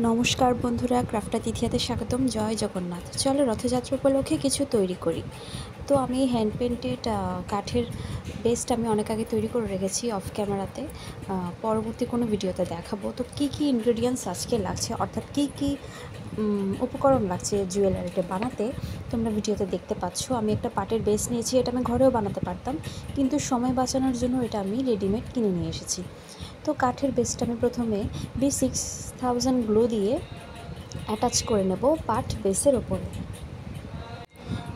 নমস্কার বন্ধুরা, ক্রাফটা তিথিয়াতে স্বাগতম। জয় জগন্নাথ। চলো রথযাত্রা উপলক্ষে কিছু তৈরি করি। তো আমি হ্যান্ড পেন্টেড কাঠের বেসটা আমি অনেক আগে তৈরি করে রেখেছি অফ ক্যামেরাতে, পরবর্তী কোনো ভিডিওতে দেখাবো। তো কী কী ইনগ্রেডিয়েন্টস আজকে লাগছে, অর্থাৎ কী কী উপকরণ লাগছে জুয়েলারিটা বানাতে, তোমরা ভিডিওতে দেখতে পাচ্ছ। আমি একটা পাটের বেস নিয়েছি, এটা আমি ঘরেও বানাতে পারতাম, কিন্তু সময় বাঁচানোর জন্য এটা আমি রেডিমেড কিনে নিয়ে এসেছি। তো কাঠের বেসটা আমি প্রথমে B6000 গ্লু দিয়ে অ্যাটাচ করে নেব পাট বেসের ওপরে।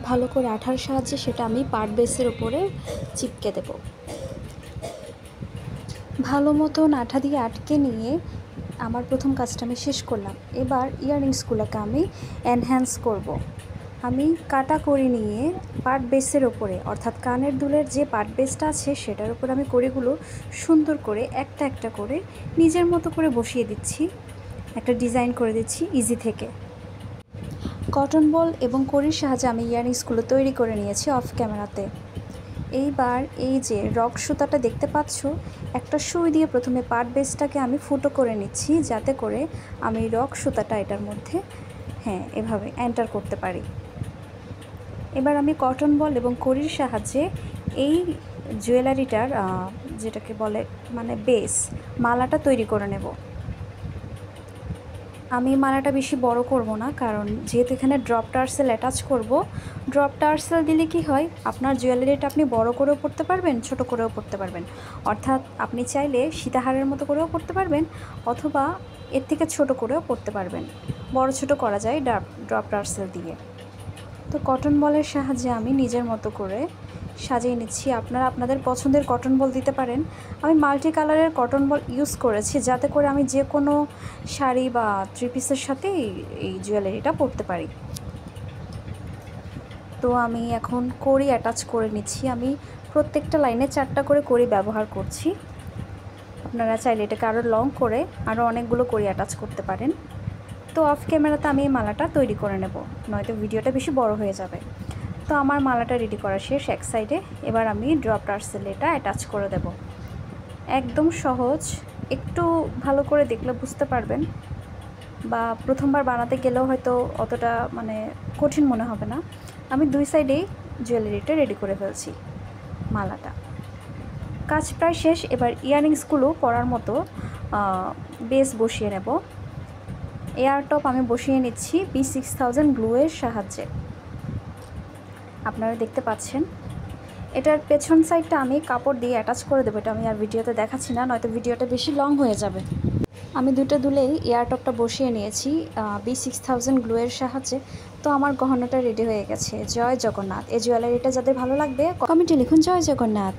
ভালো করে আঠার সাহায্যে সেটা আমি পাট বেসের ওপরে চিপকে দেব। ভালো মতন আঠা দিয়ে আটকে নিয়ে আমার প্রথম কাজটা আমি শেষ করলাম। এবার ইয়াররিংসগুলোকে আমি এনহ্যান্স করব। আমি কাটা করে নিয়ে পাট বেসের ওপরে, অর্থাৎ কানের দুলের যে পাট বেসটা আছে সেটার উপর আমি কড়িগুলো সুন্দর করে একটা একটা করে নিজের মতো করে বসিয়ে দিচ্ছি, একটা ডিজাইন করে দিচ্ছি ইজি থেকে। কটন বল এবং কড়ির সাহায্যে আমি ইয়াররিংসগুলো তৈরি করে নিয়েছি অফ ক্যামেরাতে। এইবার এই যে রক সুতাটা দেখতে পাচ্ছ, একটা সুই দিয়ে প্রথমে পাট বেসটাকে আমি ফুটো করে নিচ্ছি, যাতে করে আমি রক সুতাটা এটার মধ্যে এভাবে এন্টার করতে পারি। এবার আমি কটন বল এবং কড়ির সাহায্যে এই জুয়েলারিটার যেটাকে বলে মানে বেস মালাটা তৈরি করে নেব। আমি মালাটা বেশি বড় করব না, কারণ যেহেতু এখানে ড্রপ টার্সেল অ্যাটাচ করব। ড্রপ টার্সেল দিলে কি হয়, আপনার জুয়েলারিটা আপনি বড় করেও পরতে পারবেন, ছোট করেও পরতে পারবেন। অর্থাৎ আপনি চাইলে সীতাহারের মতো করেও পরতে পারবেন, অথবা এর থেকে ছোট করেও পরতে পারবেন। বড় ছোট করা যায় ড্রপ টার্সেল দিয়ে। তো কটন বলের সাহায্যে আমি নিজের মতো করে সাজিয়ে নিচ্ছি। আপনারা আপনাদের পছন্দের কটন বল দিতে পারেন। আমি মাল্টি কালারের কটন বল ইউজ করেছি, যাতে করে আমি যে কোনো শাড়ি বা থ্রি পিসের সাথে এই জুয়েলারিটা পরতে পারি। তো আমি এখন কড়ি অ্যাটাচ করে নিচ্ছি। আমি প্রত্যেকটা লাইনে 4টা করে কড়ি ব্যবহার করছি। আপনারা চাইলে এটাকে আরও লং করে আরও অনেকগুলো কড়ি অ্যাটাচ করতে পারেন। তো অফ ক্যামেরাতে আমি এই মালাটা তৈরি করে নেব, নয়তো ভিডিওটা বেশি বড় হয়ে যাবে। তো আমার মালাটা রেডি করা শেষ এক সাইডে। এবার আমি ড্রপ টার্সেল এটা অ্যাটাচ করে দেব। একদম সহজ, একটু ভালো করে দেখলে বুঝতে পারবেন, বা প্রথমবার বানাতে গেলেও হয়তো অতটা কঠিন মনে হবে না। আমি দুই সাইডেই জুয়েলারিটা রেডি করে ফেলছি। মালাটা কাজ প্রায় শেষ। এবার ইয়াররিংসগুলো পরার মতো বেস বসিয়ে নেব। এয়ার টপ আমি বসিয়ে নিচ্ছি B6000 গ্লুয়ের সাহায্যে। আপনারা দেখতে পাচ্ছেন এটার পেছন সাইডটা আমি কাপড় দিয়ে অ্যাটাচ করে দেবো। এটা আমি আর ভিডিওতে দেখাচ্ছি না, নয়তো ভিডিওটা বেশি লং হয়ে যাবে। আমি দুটো দুলেই এয়ার টপটা বসিয়ে নিয়েছি B6000 গ্লুয়ের সাহায্যে। তো আমার গহনাটা রেডি হয়ে গেছে। জয় জগন্নাথ। এই জুয়েলারিটা যাদের ভালো লাগবে কমেন্টে লিখুন জয় জগন্নাথ।